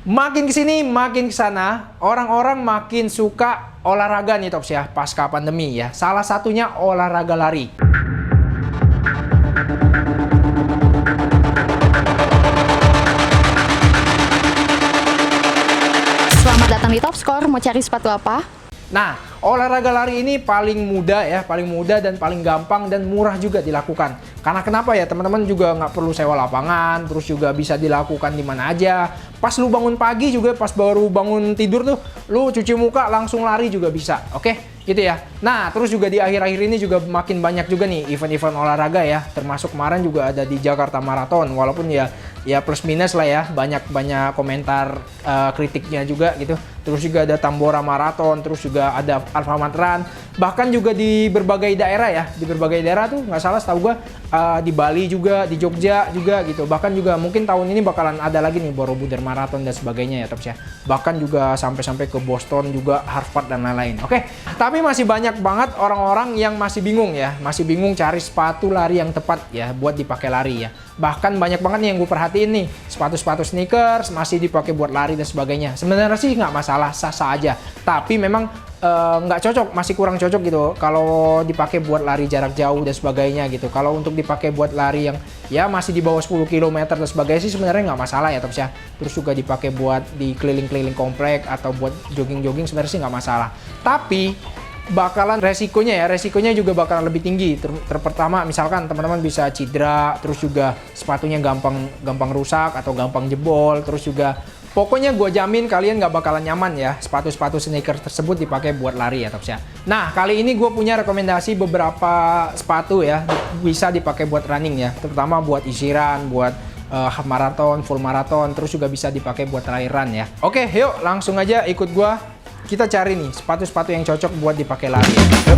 Makin kesini, makin kesana, orang-orang makin suka olahraga nih Tops ya, pasca pandemi ya. Salah satunya olahraga lari. Selamat datang di Top Score, mau cari sepatu apa? Nah, olahraga lari ini paling mudah ya, paling mudah dan paling gampang dan murah juga dilakukan. Karena kenapa ya, teman-teman juga nggak perlu sewa lapangan, terus juga bisa dilakukan di mana aja. Pas lu bangun pagi juga, pas baru bangun tidur tuh, lu cuci muka langsung lari juga bisa, oke? Gitu ya. Nah, terus juga di akhir-akhir ini juga makin banyak juga nih event-event olahraga ya, termasuk kemarin juga ada di Jakarta Marathon, walaupun ya plus minus lah ya, banyak komentar kritiknya juga gitu. Terus juga ada Tambora Marathon, terus juga ada Alfamart Run, bahkan juga di berbagai daerah ya, di berbagai daerah tuh nggak salah setahu gua di Bali juga, di Jogja juga gitu. Bahkan juga mungkin tahun ini bakalan ada lagi nih Borobudur Marathon dan sebagainya ya Tops ya. Bahkan juga sampai ke Boston juga, Harvard dan lain-lain. Oke, tapi masih banyak banget orang-orang yang masih bingung ya, masih bingung cari sepatu lari yang tepat ya buat dipakai lari ya. Bahkan banyak banget nih yang gue perhatiin nih, sepatu-sepatu sneakers masih dipakai buat lari dan sebagainya. Sebenarnya sih nggak masalah, sah-sah aja. Tapi memang nggak cocok, masih kurang cocok gitu kalau dipakai buat lari jarak jauh dan sebagainya gitu. Kalau untuk dipakai buat lari yang ya masih di bawah 10 km dan sebagainya sih sebenarnya nggak masalah ya Tops ya. Terus juga dipakai buat di keliling-keliling komplek atau buat jogging-jogging sebenarnya sih nggak masalah. Tapi bakalan resikonya juga bakalan lebih tinggi. Pertama misalkan teman-teman bisa cedera, terus juga sepatunya gampang rusak atau gampang jebol, terus juga pokoknya gue jamin kalian nggak bakalan nyaman ya sepatu-sepatu sneaker tersebut dipakai buat lari ya Tops ya. Nah, kali ini gue punya rekomendasi beberapa sepatu ya bisa dipakai buat running ya, terutama buat isiran, buat half marathon, full marathon, terus juga bisa dipakai buat lari run ya. Oke, yuk langsung aja ikut gue. Kita cari nih sepatu-sepatu yang cocok buat dipakai lari. Yuk.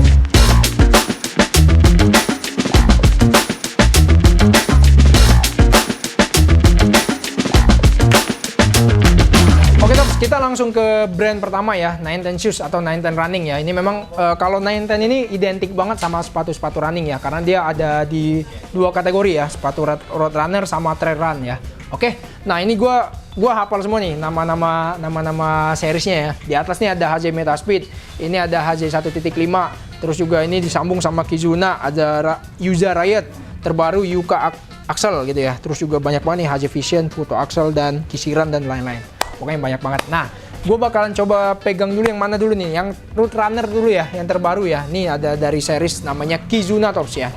Oke Tops, kita langsung ke brand pertama ya, 910 Shoes atau 910 Running ya. Ini memang kalau 910 ini identik banget sama sepatu-sepatu running ya, karena dia ada di dua kategori ya, sepatu road runner sama trail run ya. Oke, nah ini gua hafal semua nih nama-nama seriesnya ya. Di atas nih ada HJ Metaspeed, ini ada HJ 1.5, terus juga ini disambung sama Kizuna, ada Yuza Riot, terbaru Yuka Axel gitu ya. Terus juga banyak banget nih HJ Vision, Futo Axel dan Kisiran dan lain-lain. Pokoknya banyak banget. Nah, gue bakalan coba pegang dulu yang mana dulu nih, yang Road Runner dulu ya, yang terbaru ya. Nih ada dari series namanya Kizuna Tops ya.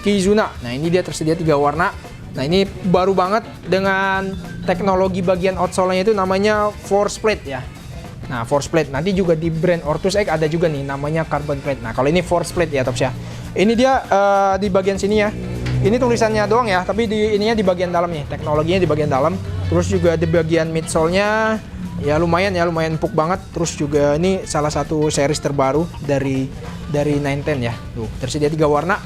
Kizuna. Nah, ini dia tersedia 3 warna. Nah, ini baru banget dengan teknologi bagian outsole-nya itu namanya force plate ya. Nah, force plate. Nanti juga di brand Ortus X ada juga nih namanya carbon plate. Nah, kalau ini force plate ya Tops ya. Ini dia di bagian sini ya. Ini tulisannya doang ya, tapi ininya di bagian dalam nih. Teknologinya di bagian dalam. Terus juga di bagian midsole-nya ya lumayan empuk banget. Terus juga ini salah satu series terbaru dari 910 ya. Tuh, tersedia 3 warna.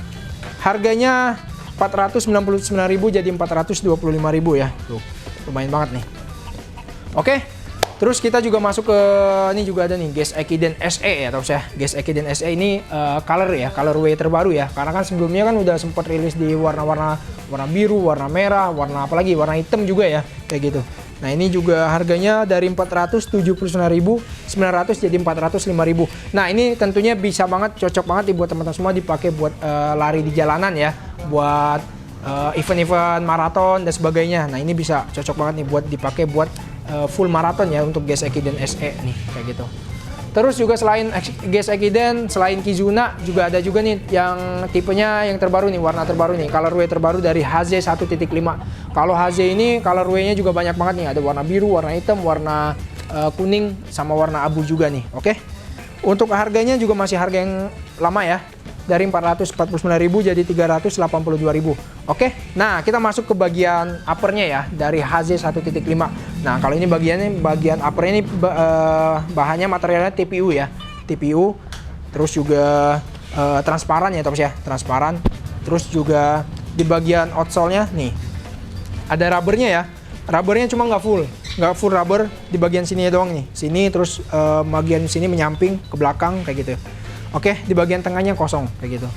Harganya 499.000 jadi 425.000 ya. Tuh, lumayan banget nih. Oke. Terus kita juga masuk ke ini juga ada nih Guess Ekiden SE ya Tops ya. Guess Ekiden SE ini colorway terbaru ya. Karena kan sebelumnya kan udah sempat rilis di warna biru, warna merah, warna apalagi warna hitam juga ya, kayak gitu. Nah, ini juga harganya dari 479.900 jadi 405.000. Nah, ini tentunya bisa banget, cocok banget buat teman-teman semua dipakai buat lari di jalanan ya, buat event-event maraton dan sebagainya. Nah, ini bisa cocok banget nih buat dipakai buat full maraton ya untuk Guess Ekiden SE nih, kayak gitu. Terus juga selain Guess Ekiden, selain Kizuna juga ada juga nih yang tipenya yang terbaru nih, warna terbaru nih, colorway terbaru dari HZ 1.5. Kalau HZ ini colorway-nya juga banyak banget nih, ada warna biru, warna hitam, warna kuning sama warna abu juga nih. Oke. Untuk harganya juga masih harga yang lama ya. Dari 449.000 jadi 382.000. Oke. Nah, kita masuk ke bagian uppernya ya, dari HZ 1.5. Nah, kalau ini bagian uppernya ini bahannya materialnya TPU ya. TPU. Terus juga transparan ya Tops ya, transparan. Terus juga di bagian outsole-nya nih ada rubbernya ya. Rubbernya cuma nggak full rubber di bagian sini doang nih. Sini terus bagian sini menyamping ke belakang kayak gitu. Oke, di bagian tengahnya kosong kayak gitu.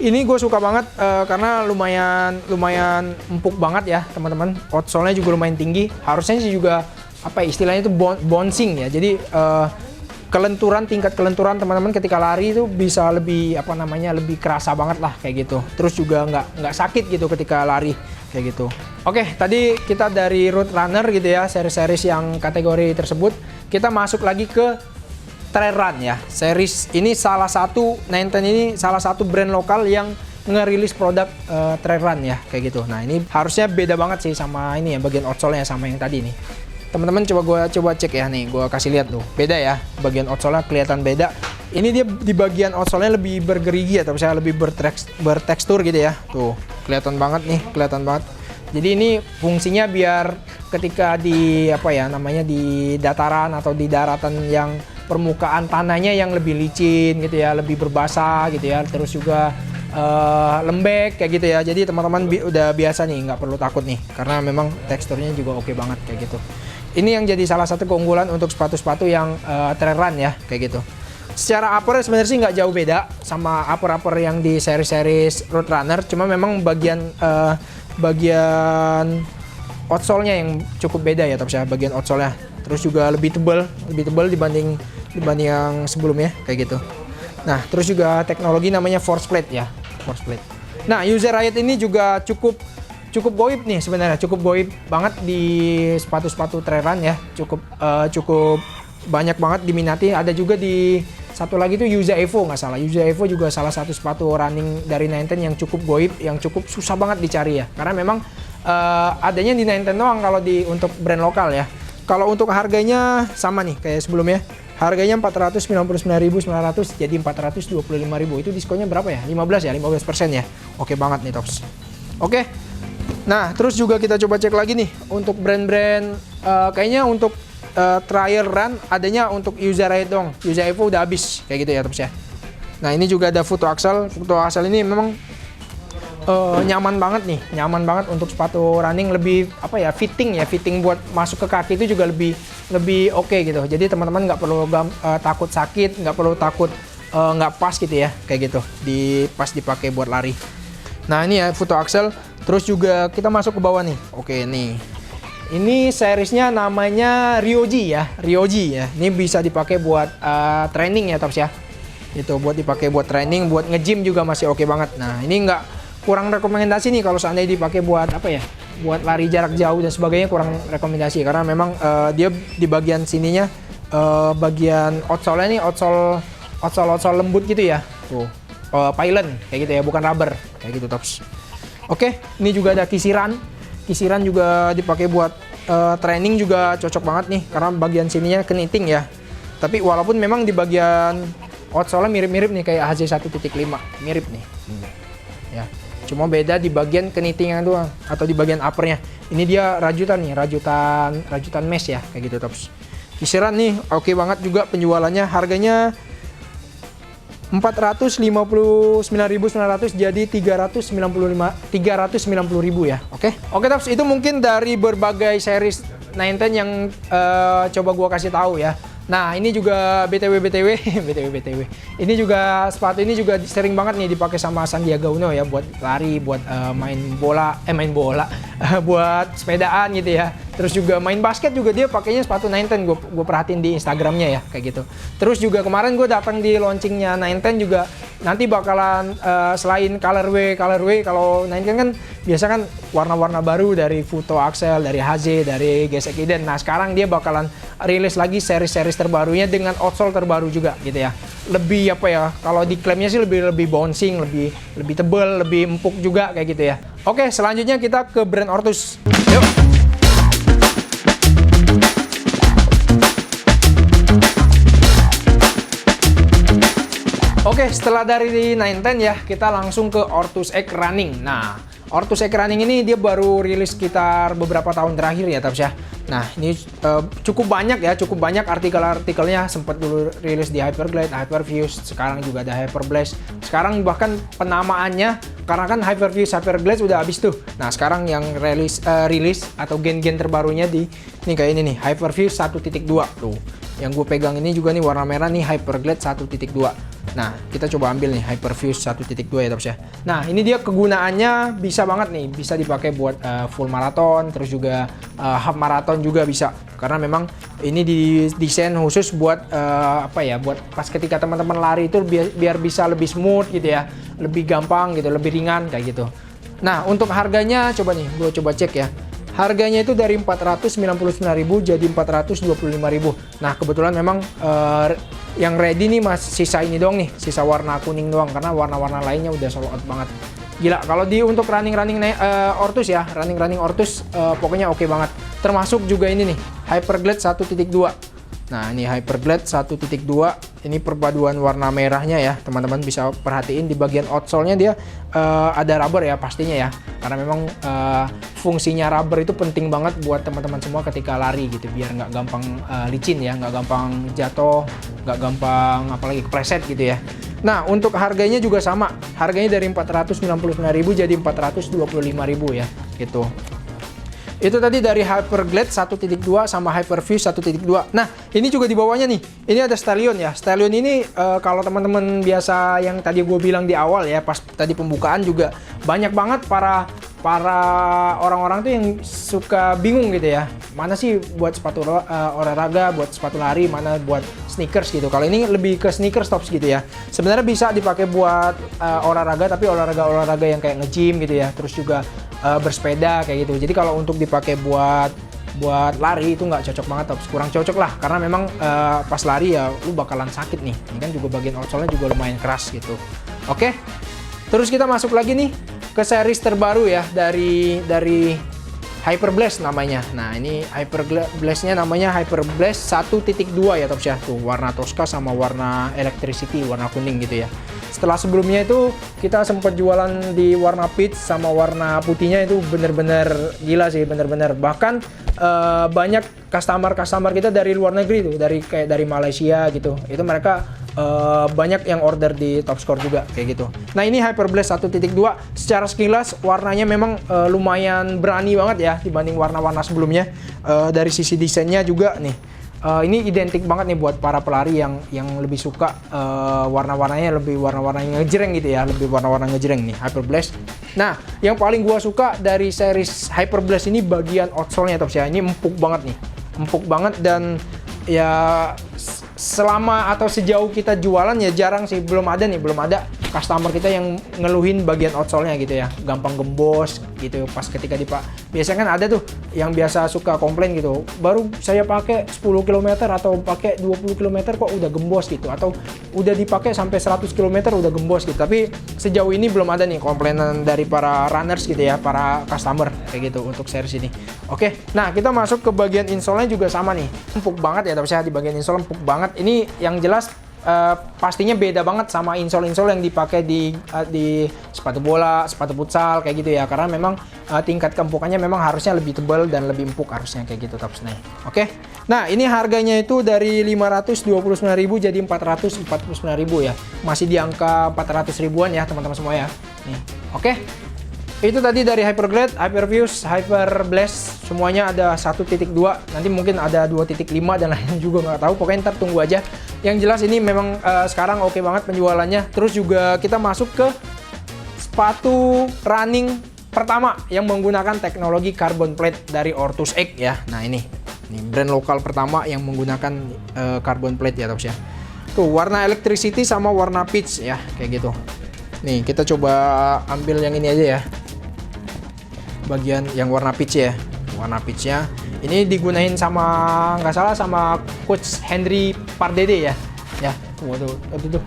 Ini gue suka banget karena lumayan empuk banget ya teman-teman. Outsole-nya juga lumayan tinggi. Harusnya sih juga apa ya, istilahnya itu bouncing ya. Jadi tingkat kelenturan teman-teman ketika lari itu bisa lebih apa namanya, lebih kerasa banget lah kayak gitu. Terus juga nggak sakit gitu ketika lari kayak gitu. Oke, tadi kita dari road runner gitu ya, series yang kategori tersebut. Kita masuk lagi ke trail run ya. Series ini salah satu brand lokal yang ngerilis produk trail run ya kayak gitu. Nah, ini harusnya beda banget sih sama ini ya, bagian outsole-nya sama yang tadi nih. Teman-teman coba cek ya nih, gue kasih lihat tuh, beda ya, bagian outsole-nya kelihatan beda. Ini dia di bagian outsole-nya lebih bergerigi atau misalnya lebih bertekstur gitu ya. Tuh, kelihatan banget nih, kelihatan banget. Jadi ini fungsinya biar ketika di apa ya namanya, di dataran atau di daratan yang permukaan tanahnya yang lebih licin gitu ya, lebih berbasah gitu ya, terus juga lembek kayak gitu ya. Jadi teman-teman udah biasa nih, nggak perlu takut nih, karena memang teksturnya juga oke banget kayak gitu. Ini yang jadi salah satu keunggulan untuk sepatu-sepatu yang trail run ya kayak gitu. Secara upper sebenarnya sih nggak jauh beda sama upper yang di seri road runner, cuma memang bagian outsole-nya yang cukup beda ya, tapi ya bagian outsole-nya. Terus juga lebih tebal dibanding yang sebelumnya kayak gitu. Nah, terus juga teknologi namanya force plate ya, force plate. Nah, user ride ini juga cukup goib nih sebenarnya, cukup goib banget di sepatu-sepatu trail run ya, cukup banyak banget diminati. Ada juga di satu lagi tuh Yuza Evo nggak salah. Yuza Evo juga salah satu sepatu running dari Ninten yang cukup goib, yang cukup susah banget dicari ya, karena memang adanya di Ninten doang kalau untuk brand lokal ya. Kalau untuk harganya sama nih kayak sebelumnya. Harganya 499.900 jadi 425.000. Itu diskonnya berapa ya? 15% ya. Oke banget nih Tops. Oke. Nah, terus juga kita coba cek lagi nih untuk brand-brand kayaknya untuk trial run adanya untuk user ride dong. User Evo udah habis kayak gitu ya Tops ya. Nah, ini juga ada Futo Axel. Futo Axel ini memang nyaman banget untuk sepatu running, lebih apa ya, fitting buat masuk ke kaki itu juga lebih oke gitu. Jadi teman-teman nggak perlu takut sakit, nggak perlu takut nggak pas gitu ya kayak gitu pas dipakai buat lari. Nah, ini ya Futo Axel. Terus juga kita masuk ke bawah nih. Oke nih, ini seriesnya namanya Ryoji ya. Ini bisa dipakai buat training ya Tops ya. Itu buat dipakai buat training, buat nge-gym juga masih oke banget. Nah, ini kurang rekomendasi nih kalau seandainya dipakai buat apa ya, buat lari jarak jauh dan sebagainya, kurang rekomendasi karena memang dia di bagian sininya bagian outsole-nya nih outsole lembut gitu ya, tuh pylon kayak gitu ya, bukan rubber kayak gitu Tops. Oke, ini juga ada kisiran juga dipakai buat training juga cocok banget nih karena bagian sininya keniting ya. Tapi walaupun memang di bagian outsole mirip-mirip nih kayak HZ 1.5, mirip nih ya. Cuma beda di bagian kenitingnya doang atau di bagian uppernya. Ini dia rajutan mesh ya kayak gitu Tops. Kisiran nih oke banget juga penjualannya, harganya 459.900 jadi 390.000 ya. Oke Tops, itu mungkin dari berbagai series Ninten yang coba gua kasih tahu ya. Nah, ini juga BTW. Ini juga sepatu ini juga sering banget nih dipakai sama Sandiaga Uno ya, buat lari, buat main bola, buat sepedaan gitu ya. Terus juga main basket juga dia pakainya sepatu Ninten. Gue perhatiin di Instagramnya ya kayak gitu. Terus juga kemarin gue datang di launchingnya Ninten juga, nanti bakalan selain colorway kalau Ninten kan biasa kan warna-warna baru dari Futo Axel, dari HZ, dari Gesek Iden. Nah, sekarang dia bakalan rilis lagi seri-seri terbarunya dengan outsole terbaru juga gitu ya. Lebih apa ya, kalau diklaimnya sih lebih bouncing, lebih tebal, lebih empuk juga kayak gitu ya. Oke, selanjutnya kita ke brand Ortus. Yuk. Oke, setelah dari Ninten ya, kita langsung ke Ortus X Running. Nah, Ortus X Running ini dia baru rilis sekitar beberapa tahun terakhir ya Taps ya. Nah, ini cukup banyak artikelnya, sempat dulu rilis di Hyperglide, Hyperfuse, sekarang juga ada Hyperblast. Sekarang bahkan penamaannya, karena kan Hyperfuse, Hyperglide udah habis tuh. Nah, sekarang yang rilis atau gen-gen terbarunya ini kayak ini nih, Hyperfuse 1.2 tuh. Yang gue pegang ini juga nih warna merah nih, Hyperglide 1.2. Nah, kita coba ambil nih Hyperfuse 1.2 ya Tops ya. Nah, ini dia kegunaannya bisa banget nih, bisa dipakai buat full maraton, terus juga half maraton juga bisa. Karena memang ini didesain khusus buat buat pas ketika teman-teman lari itu biar bisa lebih smooth gitu ya, lebih gampang gitu, lebih ringan kayak gitu. Nah, untuk harganya coba nih, gue coba cek ya. Harganya itu dari 499.000 jadi 425.000. Nah, kebetulan memang yang ready nih sisa ini doang nih, sisa warna kuning doang karena warna-warna lainnya udah sold out banget. Gila, kalau untuk running Ortus ya, running Ortus pokoknya oke banget. Termasuk juga ini nih, Hyperglide 1.2. Nah, ini Hyperglide 1.2. Ini perpaduan warna merahnya ya. Teman-teman bisa perhatiin di bagian outsole-nya dia ada rubber ya pastinya ya. Karena memang fungsinya rubber itu penting banget buat teman-teman semua ketika lari gitu. Biar nggak gampang licin ya, nggak gampang jatuh, nggak gampang apalagi kepleset gitu ya. Nah, untuk harganya juga sama. Harganya dari 499.000 jadi 425.000 ya, gitu. Itu tadi dari Hyperglide 1.2 sama Hyperfuse 1.2. Nah, ini juga di bawahnya nih. Ini ada Stallion ya. Stallion ini kalau teman-teman biasa yang tadi gue bilang di awal ya, pas tadi pembukaan juga banyak banget para orang-orang tuh yang suka bingung gitu ya. Mana sih buat sepatu olahraga, buat sepatu lari, mana buat sneakers gitu. Kalau ini lebih ke sneakers Tops gitu ya. Sebenarnya bisa dipakai buat olahraga, tapi olahraga yang kayak nge-gym gitu ya. Terus juga bersepeda kayak gitu. Jadi kalau untuk dipakai buat lari itu nggak cocok banget Tops, kurang cocok lah karena memang pas lari ya lu bakalan sakit nih. Ini kan juga bagian outsole-nya juga lumayan keras gitu. Oke. Terus kita masuk lagi nih ke series terbaru ya dari Hyperblast namanya. Nah, ini Hyperblast-nya namanya Hyperblast 1.2 ya Tops ya. Tuh warna Tosca sama warna Electricity, warna kuning gitu ya. Setelah sebelumnya itu kita sempat jualan di warna peach sama warna putihnya, itu bener-bener gila sih, bener-bener. Bahkan banyak customer kita dari luar negeri tuh, dari Malaysia gitu. Itu mereka banyak yang order di Topscore juga kayak gitu. Nah, ini Hyperblast 1.2 secara sekilas warnanya memang lumayan berani banget ya dibanding warna-warna sebelumnya. Dari sisi desainnya juga nih. Ini identik banget nih buat para pelari yang lebih suka warna-warnanya lebih warna-warna ngejreng gitu ya, lebih warna-warna ngejreng nih Hyperblast. Nah, yang paling gua suka dari series Hyperblast ini bagian outsole-nya Tops ya. Ini empuk banget nih. Empuk banget dan ya selama atau sejauh kita jualan ya jarang sih, belum ada customer kita yang ngeluhin bagian outsole-nya gitu ya, gampang gembos gitu pas ketika biasanya kan ada tuh yang biasa suka komplain gitu, baru saya pakai 10 km atau pakai 20 km kok udah gembos gitu, atau udah dipakai sampai 100 km udah gembos gitu. Tapi sejauh ini belum ada nih komplainan dari para runners gitu ya, para customer kayak gitu untuk series ini. Oke, nah kita masuk ke bagian insole-nya juga sama nih, empuk banget ya, tapi saya di bagian insole empuk banget. Ini yang jelas pastinya beda banget sama insole-insole yang dipakai di sepatu bola, sepatu futsal kayak gitu ya, karena memang tingkat keempukannya memang harusnya lebih tebal dan lebih empuk harusnya kayak gitu Tops. Oke. Nah, ini harganya itu dari 529.000 jadi 449.000 ya. Masih di angka 400 ribuan ya teman-teman semua ya. Nih. Oke. Itu tadi dari Hyperglide, Hyperfuse, Hyperblast, semuanya ada 1.2, nanti mungkin ada 2.5 dan lain juga nggak tahu, pokoknya ntar tunggu aja. Yang jelas ini memang sekarang oke banget penjualannya. Terus juga kita masuk ke sepatu running pertama yang menggunakan teknologi carbon plate dari Ortus X ya. Nah, ini brand lokal pertama yang menggunakan carbon plate ya Tops ya. Tuh warna Electricity sama warna peach ya, kayak gitu. Nih kita coba ambil yang ini aja ya, bagian yang warna peach ya. Warna peachnya ini digunain sama, nggak salah, sama coach Henry Pardede ya. Ya, waduh, tuh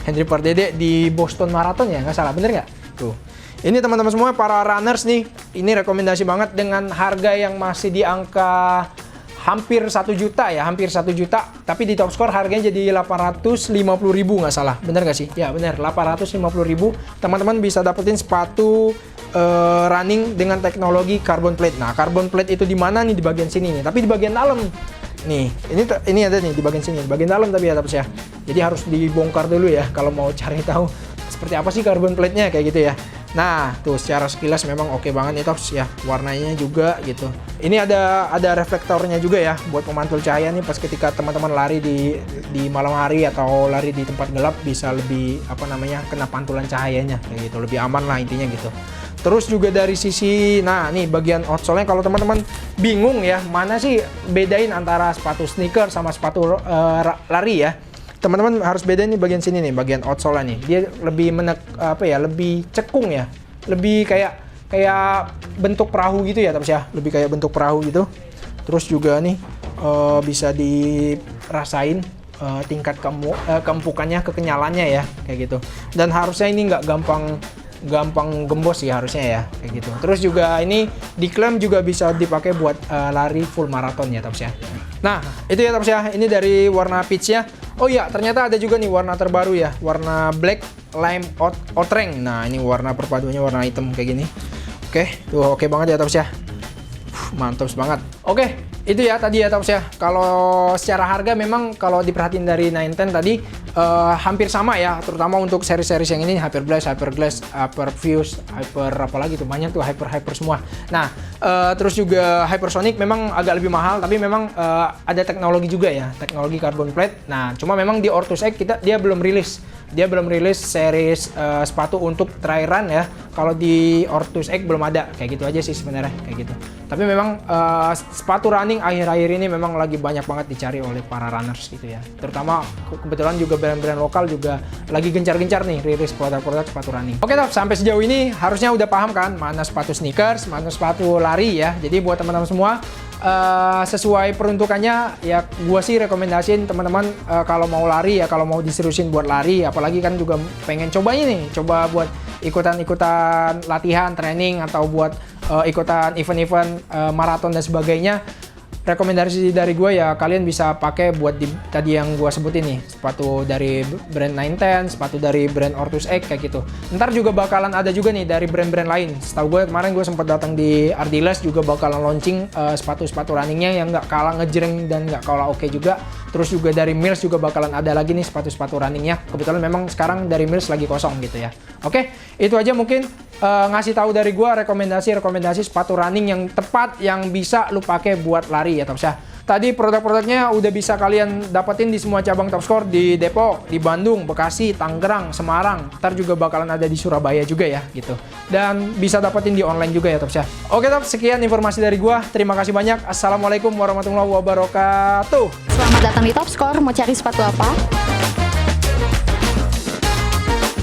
Henry Pardede di Boston Marathon ya, nggak salah, bener nggak? Tuh. Ini teman-teman semua para runners nih, ini rekomendasi banget dengan harga yang masih di angka hampir 1 juta ya, hampir 1 juta. Tapi di Topscore harganya jadi 850.000 nggak salah, bener nggak sih? Ya bener, 850.000. Teman-teman bisa dapetin sepatu running dengan teknologi carbon plate. Nah, carbon plate itu di mana nih? Di bagian sini nih, tapi di bagian dalam nih. Ini ada nih di bagian sini, bagian dalam tapi ya Tops ya. Jadi harus dibongkar dulu ya kalau mau cari tahu seperti apa sih carbon plate-nya kayak gitu ya. Nah, tuh secara sekilas memang oke banget nih Tops ya, warnanya juga gitu. Ini ada reflektornya juga ya buat pemantul cahaya nih pas ketika teman-teman lari di malam hari atau lari di tempat gelap bisa lebih apa namanya kena pantulan cahayanya kayak gitu, lebih aman lah intinya gitu. Terus juga dari sisi, nah nih bagian outsole-nya kalau teman-teman bingung ya mana sih bedain antara sepatu sneaker sama sepatu lari ya. Teman-teman harus bedain nih bagian sini nih, bagian outsole nih. Dia lebih lebih cekung ya. Lebih kayak bentuk perahu gitu ya, Tops ya. Lebih kayak bentuk perahu gitu. Terus juga nih bisa dirasain tingkat keempukannya, kekenyalannya ya, kayak gitu. Dan harusnya ini nggak gampang gembos sih harusnya ya, kayak gitu. Terus juga ini diklaim juga bisa dipakai buat lari full maraton ya Tops ya. Nah itu ya Tops ya, ini dari warna peach-nya. Oh iya, ternyata ada juga nih warna terbaru ya, warna black lime outrang. Nah ini warna perpaduannya warna hitam kayak gini. Oke, tuh oke banget ya Tops ya. Mantap banget. Oke, itu ya tadi ya Tops ya. Kalau secara harga memang kalau diperhatiin dari 910 tadi hampir sama ya, terutama untuk seri-seri yang ini Hyperblast, Hyperfuse, Hyper apalagi tuh banyak tuh hyper semua. Nah, terus juga Hypersonic memang agak lebih mahal, tapi memang ada teknologi juga ya, teknologi carbon plate. Nah, cuma memang di Ortus X dia belum rilis. Dia belum rilis series sepatu untuk try run ya. Kalau di Ortus X belum ada, kayak gitu aja sih sebenarnya, kayak gitu. Tapi memang sepatu running akhir-akhir ini memang lagi banyak banget dicari oleh para runners gitu ya. Terutama kebetulan juga brand-brand lokal juga lagi gencar-gencar nih rilis produk-produk sepatu running. Oke Top, sampai sejauh ini harusnya udah paham kan mana sepatu sneakers, mana sepatu lari ya. Jadi buat teman-teman semua sesuai peruntukannya ya gua sih rekomendasiin teman-teman kalau mau lari ya, kalau mau diseriusin buat lari, apalagi kan juga pengen coba ini, coba buat ikutan latihan, training atau buat ikutan event-event maraton dan sebagainya. Rekomendasi dari gue ya kalian bisa pakai buat tadi yang gue sebutin nih, sepatu dari brand 910, sepatu dari brand Ortus X kayak gitu. Ntar juga bakalan ada juga nih dari brand-brand lain. Setahu gue kemarin gue sempat datang di Ardiles juga bakalan launching sepatu-sepatu runningnya yang nggak kalah ngejreng dan nggak kalah oke juga. Terus juga dari Mills juga bakalan ada lagi nih sepatu-sepatu runningnya. Kebetulan memang sekarang dari Mills lagi kosong gitu ya. Oke, itu aja mungkin ngasih tahu dari gue rekomendasi sepatu running yang tepat yang bisa lu pakai buat lari ya Tops ya. Tadi produk-produknya udah bisa kalian dapetin di semua cabang Topscore di Depok, di Bandung, Bekasi, Tangerang, Semarang. Ntar juga bakalan ada di Surabaya juga ya gitu. Dan bisa dapetin di online juga ya Tops ya. Oke Tops, sekian informasi dari gua. Terima kasih banyak. Assalamualaikum warahmatullahi wabarakatuh. Selamat datang di Topscore, mau cari sepatu apa?